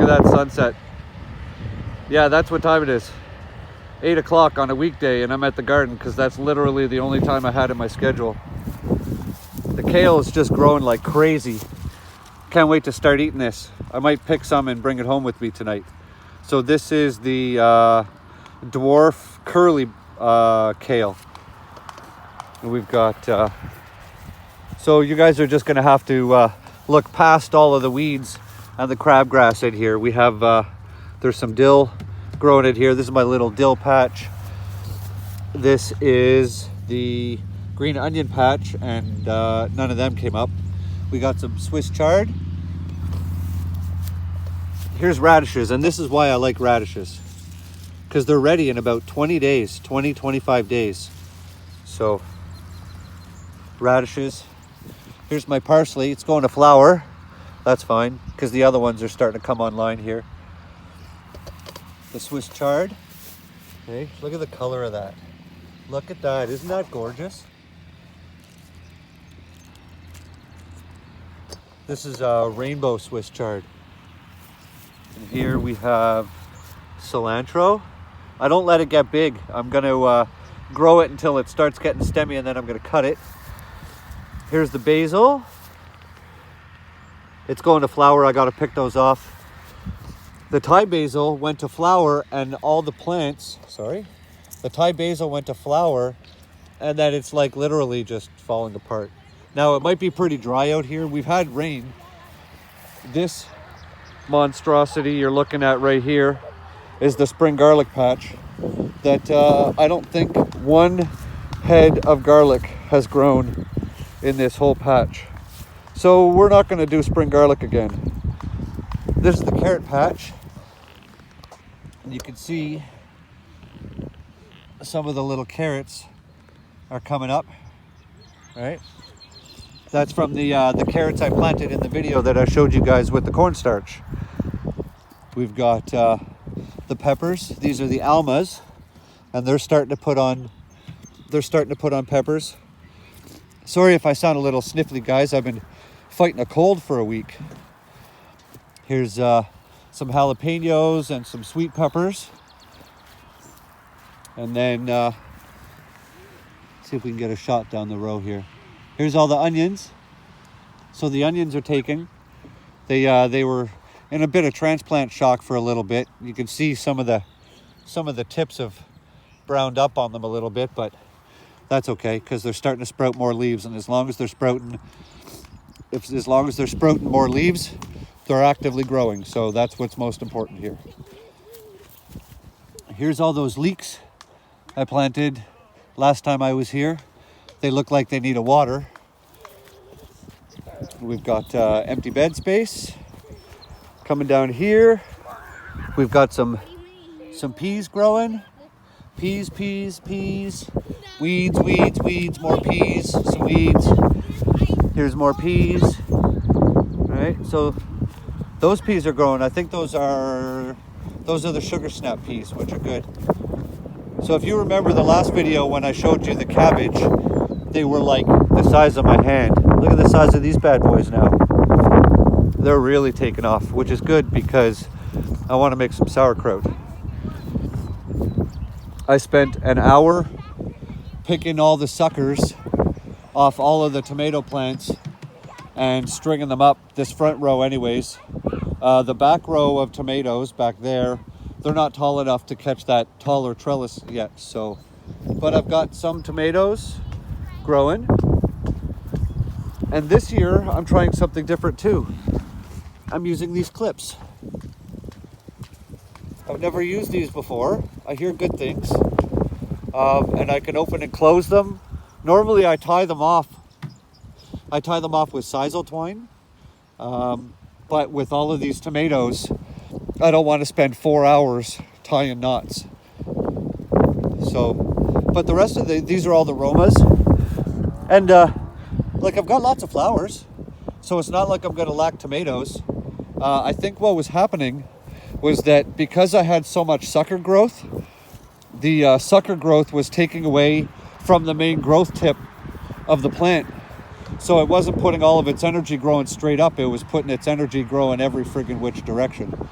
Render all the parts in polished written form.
at that sunset. Yeah, that's what time it is. 8 o'clock on a weekday, and I'm at the garden because that's literally the only time I had in my schedule. The kale is just growing like crazy. Can't wait to start eating this. I might pick some and bring it home with me tonight. So this is the dwarf curly kale. And we've got, so you guys are just gonna have to look past all of the weeds and the crabgrass in here. We have, there's some dill growing in here. This is my little dill patch. This is the green onion patch, and none of them came up. We got some Swiss chard. Here's radishes, and this is why I like radishes, because they're ready in about 20 days, 25 days. So radishes. Here's my parsley. It's going to flower. That's fine, because the other ones are starting to come online here. The Swiss chard. Okay, look at the color of that. Look at that. Isn't that gorgeous? This is a rainbow Swiss chard. And here we have cilantro. I don't let it get big. I'm going to grow it until it starts getting stemmy, and then I'm going to cut it. Here's the basil. It's going to flower. I got to pick those off. The Thai basil went to flower, and all the plants, the Thai basil went to flower, and then it's like literally just falling apart. Now it might be pretty dry out here. We've had rain. This monstrosity you're looking at right here is the spring garlic patch that I don't think one head of garlic has grown in this whole patch. So we're not going to do spring garlic again. This is the carrot patch. And you can see some of the little carrots are coming up, right? That's from the carrots I planted in the video that I showed you guys with the cornstarch. We've got the peppers. These are the almas, and they're starting to put on peppers. Sorry if I sound a little sniffly, guys. I've been fighting a cold for a week. Here's some jalapenos and some sweet peppers. And then see if we can get a shot down the row here. Here's all the onions. So the onions are taking. They were in a bit of transplant shock for a little bit. You can see some of the tips have browned up on them a little bit, but that's okay because they're starting to sprout more leaves, and as long as they're sprouting more leaves, they're actively growing. So that's what's most important here. Here's all those leeks I planted last time I was here. They look like they need a water. We've got empty bed space. Coming down here, we've got some peas growing. Peas. Weeds, more peas, some weeds. Here's more peas. All right, so those peas are growing. I think those are the sugar snap peas, which are good. So if you remember the last video when I showed you the cabbage, they were like the size of my hand. Look at the size of these bad boys now. They're really taking off, which is good because I want to make some sauerkraut. I spent an hour picking all the suckers off all of the tomato plants and stringing them up, this front row anyways. The back row of tomatoes back there, they're not tall enough to catch that taller trellis yet. So, but I've got some tomatoes growing. And this year I'm trying something different too. I'm using these clips. I've never used these before. I hear good things. And I can open and close them. Normally I tie them off. I tie them off with sisal twine. But with all of these tomatoes, I don't want to spend 4 hours tying knots. So, but the rest of these are all the Romas. And like I've got lots of flowers. So it's not like I'm going to lack tomatoes. I think what was happening was that because I had so much sucker growth, the sucker growth was taking away from the main growth tip of the plant. So it wasn't putting all of its energy growing straight up. It was putting its energy growing every friggin' which direction.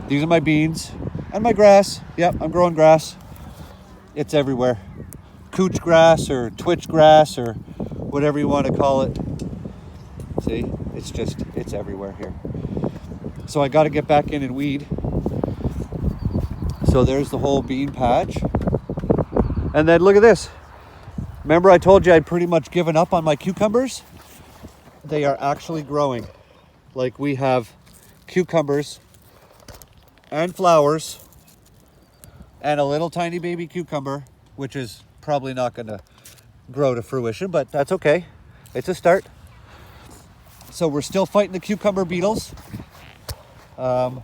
These are my beans and my grass. Yep, I'm growing grass. It's everywhere. Cooch grass or twitch grass or whatever you want to call it. See, it's everywhere here. So I got to get back in and weed. So there's the whole bean patch. And then look at this. Remember I told you I'd pretty much given up on my cucumbers? They are actually growing. Like we have cucumbers and flowers and a little tiny baby cucumber, which is probably not going to grow to fruition, but that's okay. It's a start. So we're still fighting the cucumber beetles. But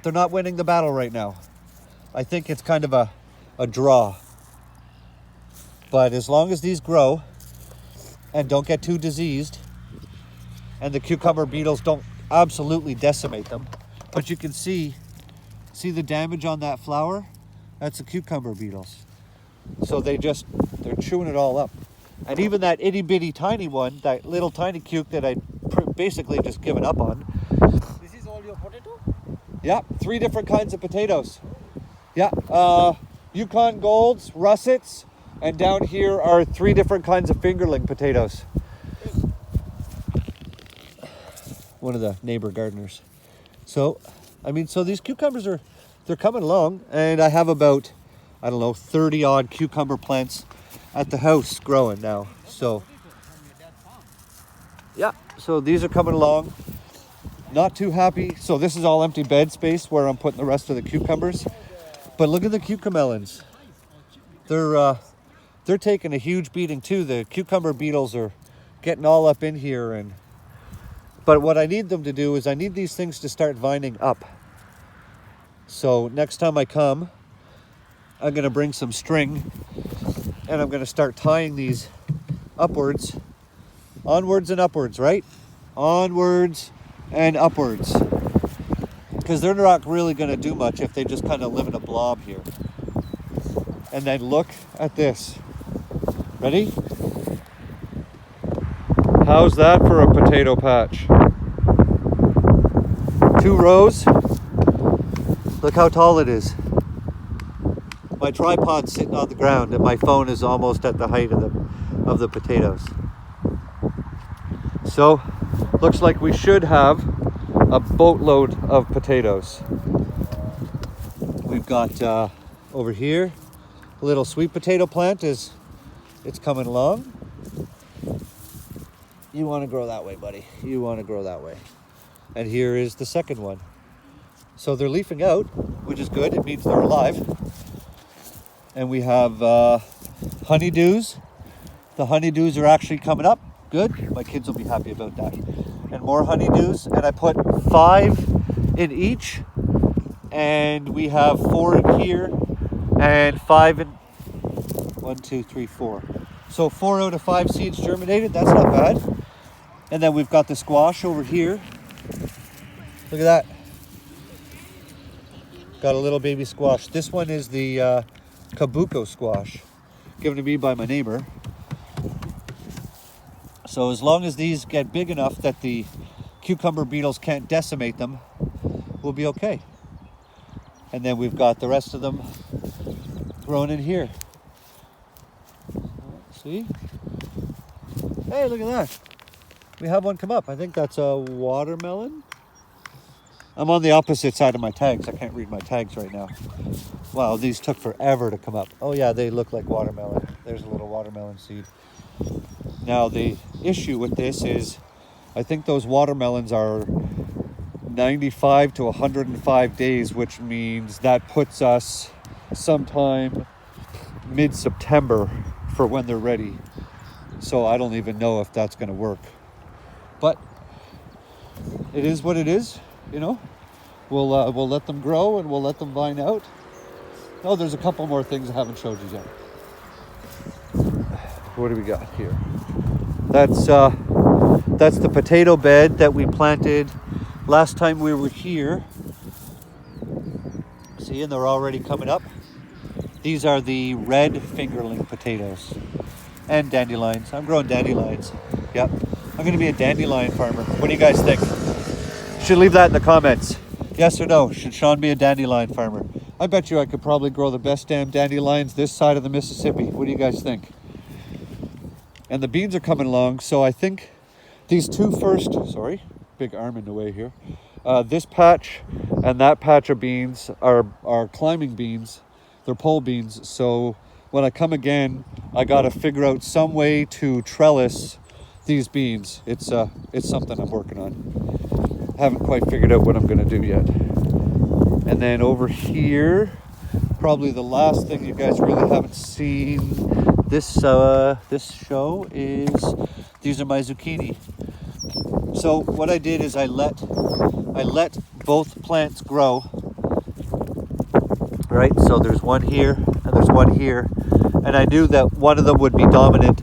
they're not winning the battle right now. I think it's kind of a draw. But as long as these grow and don't get too diseased, and the cucumber beetles don't absolutely decimate them, but you can see the damage on that flower? That's the cucumber beetles. So they're chewing it all up. And even that itty bitty tiny one, that little tiny cuke that I basically just given up on. This is all your potato? Yeah, 3 different kinds of potatoes. Yeah, Yukon Golds, russets, and down here are 3 different kinds of fingerling potatoes. One of the neighbor gardeners. So, so these cucumbers they're coming along, and I have about, 30 odd cucumber plants at the house growing now. So, yeah, so these are coming along. Not too happy. So this is all empty bed space where I'm putting the rest of the cucumbers. But look at the cucamelons. They're taking a huge beating too. The cucumber beetles are getting all up in here, but what I need them to do is I need these things to start vining up. So next time I come, I'm going to bring some string and I'm going to start tying these upwards, onwards and upwards, right? Onwards and upwards. Because they're not really going to do much if they just kind of live in a blob here. And then look at this. Ready? How's that for a potato patch? 2 rows. Look how tall it is. My tripod's sitting on the ground and my phone is almost at the height of the potatoes. So, looks like we should have a boatload of potatoes. We've got over here, a little sweet potato plant it's coming along. You want to grow that way, buddy. You want to grow that way. And here is the second one. So they're leafing out, which is good. It means they're alive. And we have honeydews. The honeydews are actually coming up. Good. My kids will be happy about that. And more honeydews. And I put 5 in each. And we have 4 in here. And 5 in... 1, 2, 3, 4. So 4 out of 5 seeds germinated. That's not bad. And then we've got the squash over here. Look at that. Got a little baby squash. This one is the Kabuko Squash, given to me by my neighbor. So as long as these get big enough that the cucumber beetles can't decimate them, we'll be okay. And then we've got the rest of them grown in here. See? Hey, look at that. We have one come up. I think that's a watermelon. I'm on the opposite side of my tags. I can't read my tags right now. Wow, these took forever to come up. Oh yeah, they look like watermelon. There's a little watermelon seed. Now the issue with this is, I think those watermelons are 95 to 105 days, which means that puts us sometime mid-September for when they're ready. So I don't even know if that's going to work. But it is what it is, you know. We'll let them grow and we'll let them vine out. Oh, there's a couple more things I haven't showed you yet. What do we got here? That's the potato bed that we planted last time we were here. See, and they're already coming up. These are the red fingerling potatoes and dandelions. I'm growing dandelions. Yep. I'm going to be a dandelion farmer. What do you guys think? should leave that in the comments. Yes or no, should Sean be a dandelion farmer? I bet you I could probably grow the best damn dandelions this side of the Mississippi. What do you guys think? And the beans are coming along, so I think these two first, sorry, big arm in the way here. This patch and that patch of beans are climbing beans. They're pole beans, so when I come again, I gotta figure out some way to trellis these beans. It's something I'm working on. Haven't quite figured out what I'm gonna do yet. And then over here, probably the last thing you guys really haven't seen this show is these are my zucchini. So what I did is I let both plants grow. Right, so there's one here and there's one here, and I knew that one of them would be dominant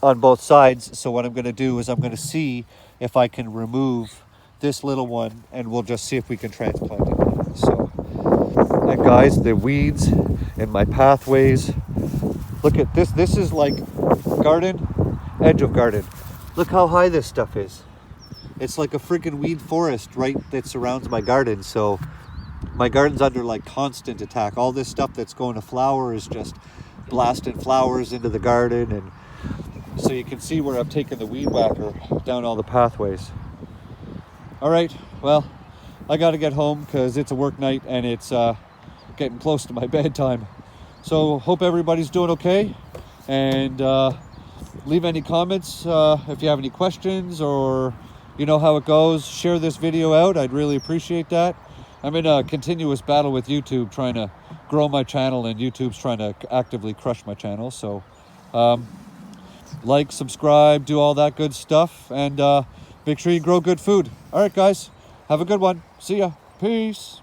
on both sides. So what I'm going to do is I'm going to see if I can remove this little one, and we'll just see if we can transplant it. So, and guys, the weeds in my pathways. Look at this. This is like garden, edge of garden. Look how high this stuff is. It's like a freaking weed forest, right, that surrounds my garden. So my garden's under like constant attack. All this stuff that's going to flower is just blasting flowers into the garden. And so you can see where I'm taking the weed whacker down all the pathways. All right, well, I got to get home because it's a work night and it's getting close to my bedtime. So hope everybody's doing okay. And leave any comments if you have any questions, or you know how it goes. Share this video out. I'd really appreciate that. I'm in a continuous battle with YouTube trying to grow my channel, and YouTube's trying to actively crush my channel. So like, subscribe, do all that good stuff, and make sure you grow good food. All right, guys, have a good one. See ya. Peace.